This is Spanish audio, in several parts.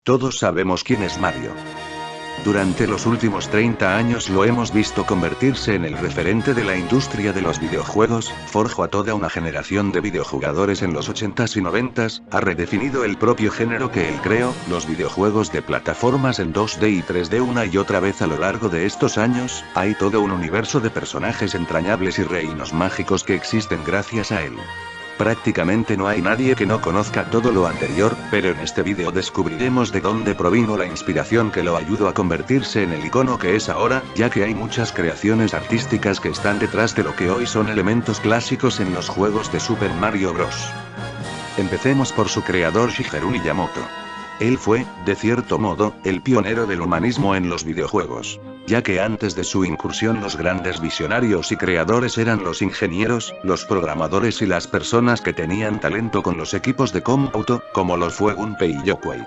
Todos sabemos quién es Mario. Durante los últimos 30 años lo hemos visto convertirse en el referente de la industria de los videojuegos, forjó a toda una generación de videojugadores en los 80s y 90s, ha redefinido el propio género que él creó, los videojuegos de plataformas en 2D y 3D una y otra vez a lo largo de estos años, hay todo un universo de personajes entrañables y reinos mágicos que existen gracias a él. Prácticamente no hay nadie que no conozca todo lo anterior, pero en este vídeo descubriremos de dónde provino la inspiración que lo ayudó a convertirse en el icono que es ahora, ya que hay muchas creaciones artísticas que están detrás de lo que hoy son elementos clásicos en los juegos de Super Mario Bros. Empecemos por su creador Shigeru Miyamoto. Él fue, de cierto modo, el pionero del humanismo en los videojuegos, ya que antes de su incursión los grandes visionarios y creadores eran los ingenieros, los programadores y las personas que tenían talento con los equipos de cómputo, como los fue Gunpei y Yokoi.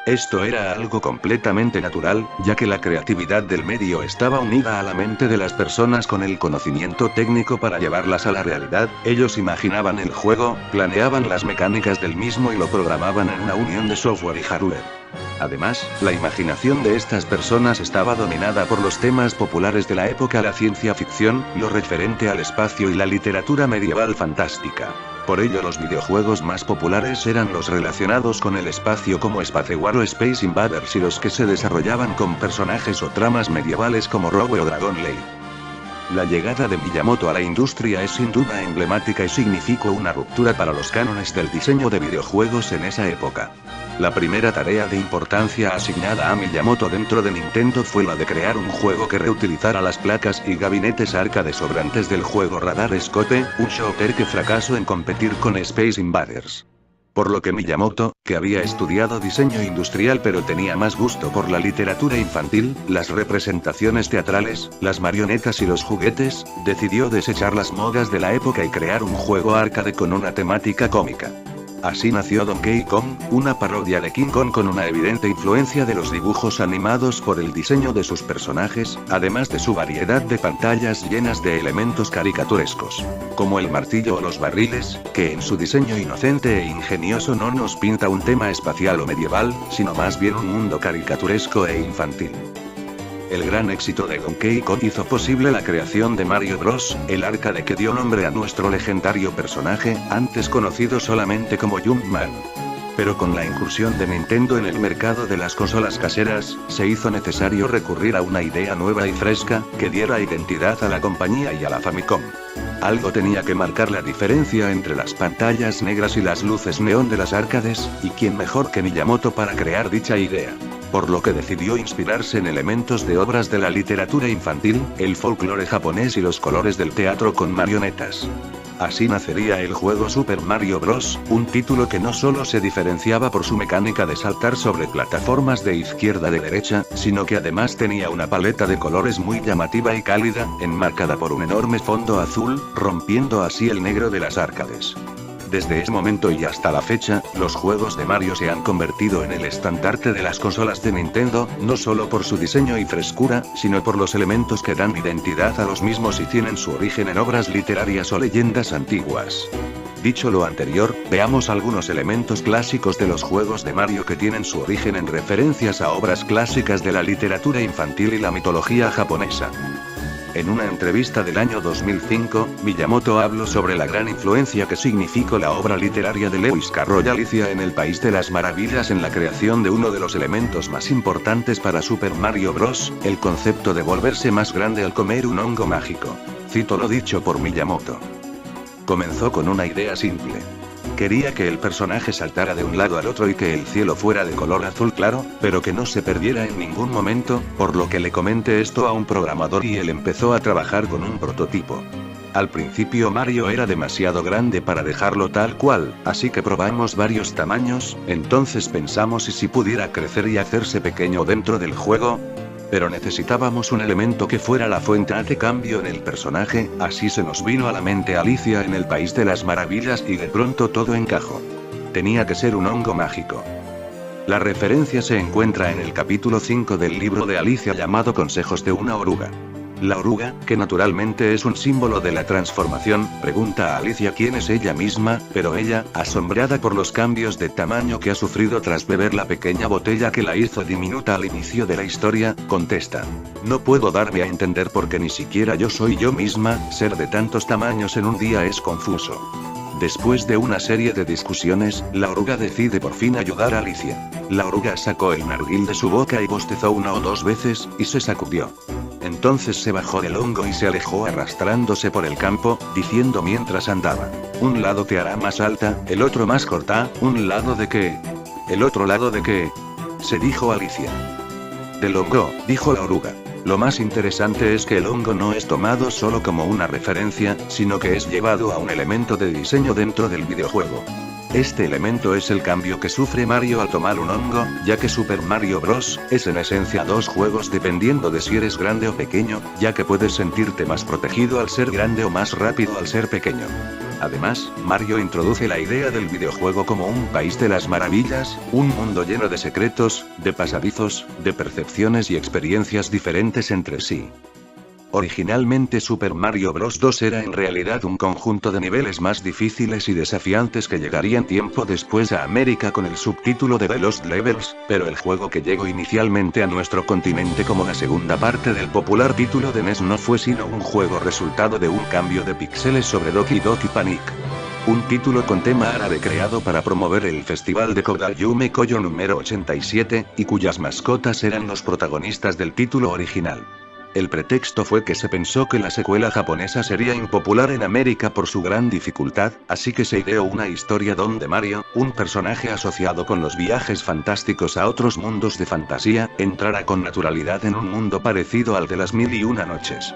Esto era algo completamente natural, ya que la creatividad del medio estaba unida a la mente de las personas con el conocimiento técnico para llevarlas a la realidad, ellos imaginaban el juego, planeaban las mecánicas del mismo y lo programaban en una unión de software y hardware. Además, la imaginación de estas personas estaba dominada por los temas populares de la época, la ciencia ficción, lo referente al espacio y la literatura medieval fantástica. Por ello los videojuegos más populares eran los relacionados con el espacio como Spacewar o Space Invaders y los que se desarrollaban con personajes o tramas medievales como Rogue o Dragon Lane. La llegada de Miyamoto a la industria es sin duda emblemática y significó una ruptura para los cánones del diseño de videojuegos en esa época. La primera tarea de importancia asignada a Miyamoto dentro de Nintendo fue la de crear un juego que reutilizara las placas y gabinetes arcade sobrantes del juego Radar Scope, un shooter que fracasó en competir con Space Invaders. Por lo que Miyamoto, que había estudiado diseño industrial pero tenía más gusto por la literatura infantil, las representaciones teatrales, las marionetas y los juguetes, decidió desechar las modas de la época y crear un juego arcade con una temática cómica. Así nació Donkey Kong, una parodia de King Kong con una evidente influencia de los dibujos animados por el diseño de sus personajes, además de su variedad de pantallas llenas de elementos caricaturescos, como el martillo o los barriles, que en su diseño inocente e ingenioso no nos pinta un tema espacial o medieval, sino más bien un mundo caricaturesco e infantil. El gran éxito de Donkey Kong hizo posible la creación de Mario Bros., el arcade que dio nombre a nuestro legendario personaje, antes conocido solamente como Jumpman. Pero con la incursión de Nintendo en el mercado de las consolas caseras, se hizo necesario recurrir a una idea nueva y fresca, que diera identidad a la compañía y a la Famicom. Algo tenía que marcar la diferencia entre las pantallas negras y las luces neón de las arcades, y quién mejor que Miyamoto para crear dicha idea. Por lo que decidió inspirarse en elementos de obras de la literatura infantil, el folclore japonés y los colores del teatro con marionetas. Así nacería el juego Super Mario Bros., un título que no solo se diferenciaba por su mecánica de saltar sobre plataformas de izquierda a derecha, sino que además tenía una paleta de colores muy llamativa y cálida, enmarcada por un enorme fondo azul, rompiendo así el negro de las arcades. Desde ese momento y hasta la fecha, los juegos de Mario se han convertido en el estandarte de las consolas de Nintendo, no solo por su diseño y frescura, sino por los elementos que dan identidad a los mismos y tienen su origen en obras literarias o leyendas antiguas. Dicho lo anterior, veamos algunos elementos clásicos de los juegos de Mario que tienen su origen en referencias a obras clásicas de la literatura infantil y la mitología japonesa. En una entrevista del año 2005, Miyamoto habló sobre la gran influencia que significó la obra literaria de Lewis Carroll Alicia en el País de las Maravillas en la creación de uno de los elementos más importantes para Super Mario Bros., el concepto de volverse más grande al comer un hongo mágico. Cito lo dicho por Miyamoto. Comenzó con una idea simple. Quería que el personaje saltara de un lado al otro y que el cielo fuera de color azul claro, pero que no se perdiera en ningún momento, por lo que le comenté esto a un programador y él empezó a trabajar con un prototipo. Al principio Mario era demasiado grande para dejarlo tal cual, así que probamos varios tamaños, entonces pensamos si pudiera crecer y hacerse pequeño dentro del juego. Pero necesitábamos un elemento que fuera la fuente de cambio en el personaje, así se nos vino a la mente Alicia en el País de las Maravillas y de pronto todo encajó. Tenía que ser un hongo mágico. La referencia se encuentra en el capítulo 5 del libro de Alicia llamado Consejos de una oruga. La oruga, que naturalmente es un símbolo de la transformación, pregunta a Alicia quién es ella misma, pero ella, asombrada por los cambios de tamaño que ha sufrido tras beber la pequeña botella que la hizo diminuta al inicio de la historia, contesta: no puedo darme a entender porque ni siquiera yo soy yo misma, ser de tantos tamaños en un día es confuso. Después de una serie de discusiones, la oruga decide por fin ayudar a Alicia. La oruga sacó el narguil de su boca y bostezó 1 o 2 veces, y se sacudió. Entonces se bajó del hongo y se alejó arrastrándose por el campo, diciendo mientras andaba: un lado te hará más alta, el otro más corta, ¿un lado de qué? ¿El otro lado de qué? Se dijo Alicia. Del hongo, dijo la oruga. Lo más interesante es que el hongo no es tomado solo como una referencia, sino que es llevado a un elemento de diseño dentro del videojuego. Este elemento es el cambio que sufre Mario al tomar un hongo, ya que Super Mario Bros. Es en esencia 2 juegos dependiendo de si eres grande o pequeño, ya que puedes sentirte más protegido al ser grande o más rápido al ser pequeño. Además, Mario introduce la idea del videojuego como un país de las maravillas, un mundo lleno de secretos, de pasadizos, de percepciones y experiencias diferentes entre sí. Originalmente Super Mario Bros. 2 era en realidad un conjunto de niveles más difíciles y desafiantes que llegarían tiempo después a América con el subtítulo de The Lost Levels, pero el juego que llegó inicialmente a nuestro continente como la segunda parte del popular título de NES no fue sino un juego resultado de un cambio de píxeles sobre Doki Doki Panic. Un título con tema árabe creado para promover el festival de Kodayume Koyo número 87, y cuyas mascotas eran los protagonistas del título original. El pretexto fue que se pensó que la secuela japonesa sería impopular en América por su gran dificultad, así que se ideó una historia donde Mario, un personaje asociado con los viajes fantásticos a otros mundos de fantasía, entrara con naturalidad en un mundo parecido al de las 1001 noches.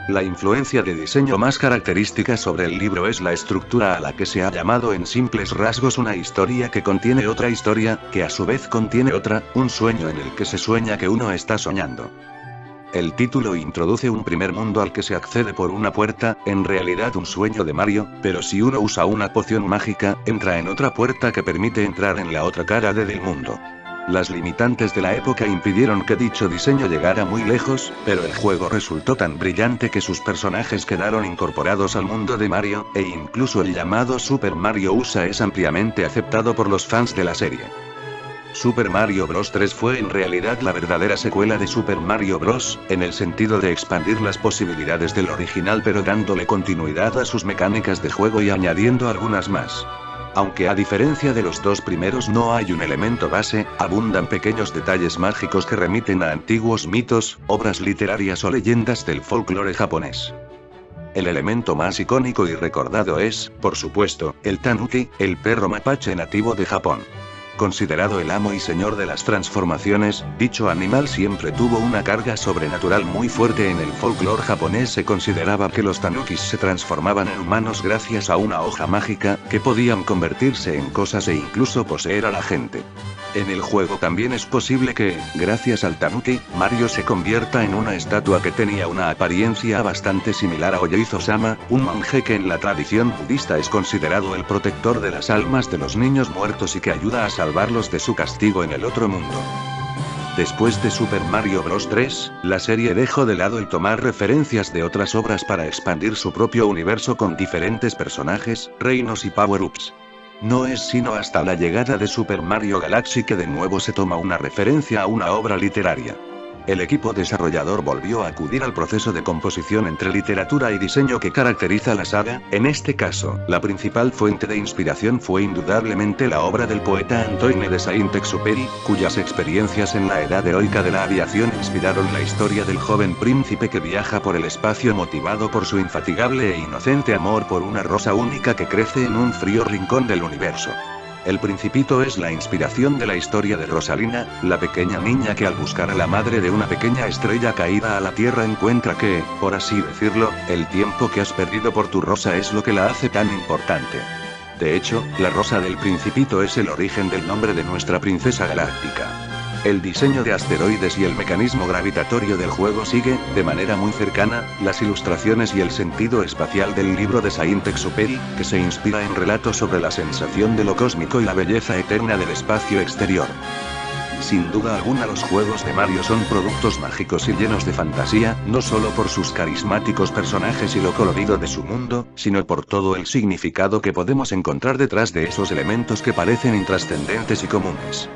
La influencia de diseño más característica sobre el libro es la estructura a la que se ha llamado en simples rasgos una historia que contiene otra historia, que a su vez contiene otra, un sueño en el que se sueña que uno está soñando. El título introduce un primer mundo al que se accede por una puerta, en realidad un sueño de Mario, pero si uno usa una poción mágica, entra en otra puerta que permite entrar en la otra cara del mundo. Las limitantes de la época impidieron que dicho diseño llegara muy lejos, pero el juego resultó tan brillante que sus personajes quedaron incorporados al mundo de Mario, e incluso el llamado Super Mario USA es ampliamente aceptado por los fans de la serie. Super Mario Bros. 3 fue en realidad la verdadera secuela de Super Mario Bros., en el sentido de expandir las posibilidades del original pero dándole continuidad a sus mecánicas de juego y añadiendo algunas más. Aunque a diferencia de los dos primeros no hay un elemento base, abundan pequeños detalles mágicos que remiten a antiguos mitos, obras literarias o leyendas del folclore japonés. El elemento más icónico y recordado es, por supuesto, el tanuki, el perro mapache nativo de Japón. Considerado el amo y señor de las transformaciones, dicho animal siempre tuvo una carga sobrenatural muy fuerte en el folclore japonés. Se consideraba que los tanukis se transformaban en humanos gracias a una hoja mágica, que podían convertirse en cosas e incluso poseer a la gente. En el juego también es posible que, gracias al tanuki, Mario se convierta en una estatua que tenía una apariencia bastante similar a Oyoizo-sama, un monje que en la tradición budista es considerado el protector de las almas de los niños muertos y que ayuda a salvarlos de su castigo en el otro mundo. Después de Super Mario Bros. 3, la serie dejó de lado el tomar referencias de otras obras para expandir su propio universo con diferentes personajes, reinos y power-ups. No es sino hasta la llegada de Super Mario Galaxy que de nuevo se toma una referencia a una obra literaria. El equipo desarrollador volvió a acudir al proceso de composición entre literatura y diseño que caracteriza la saga. En este caso, la principal fuente de inspiración fue indudablemente la obra del poeta Antoine de Saint-Exupéry, cuyas experiencias en la edad heroica de la aviación inspiraron la historia del joven príncipe que viaja por el espacio motivado por su infatigable e inocente amor por una rosa única que crece en un frío rincón del universo. El Principito es la inspiración de la historia de Rosalina, la pequeña niña que al buscar a la madre de una pequeña estrella caída a la tierra encuentra que, por así decirlo, el tiempo que has perdido por tu rosa es lo que la hace tan importante. De hecho, la rosa del Principito es el origen del nombre de nuestra princesa galáctica. El diseño de asteroides y el mecanismo gravitatorio del juego sigue, de manera muy cercana, las ilustraciones y el sentido espacial del libro de Saint-Exupéry, que se inspira en relatos sobre la sensación de lo cósmico y la belleza eterna del espacio exterior. Sin duda alguna los juegos de Mario son productos mágicos y llenos de fantasía, no solo por sus carismáticos personajes y lo colorido de su mundo, sino por todo el significado que podemos encontrar detrás de esos elementos que parecen intrascendentes y comunes.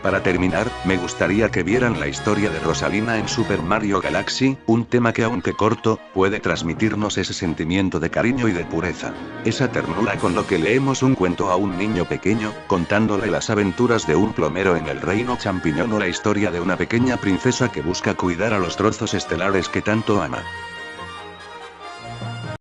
Para terminar, me gustaría que vieran la historia de Rosalina en Super Mario Galaxy, un tema que aunque corto, puede transmitirnos ese sentimiento de cariño y de pureza. Esa ternura con lo que leemos un cuento a un niño pequeño, contándole las aventuras de un plomero en el reino champiñón o la historia de una pequeña princesa que busca cuidar a los trozos estelares que tanto ama.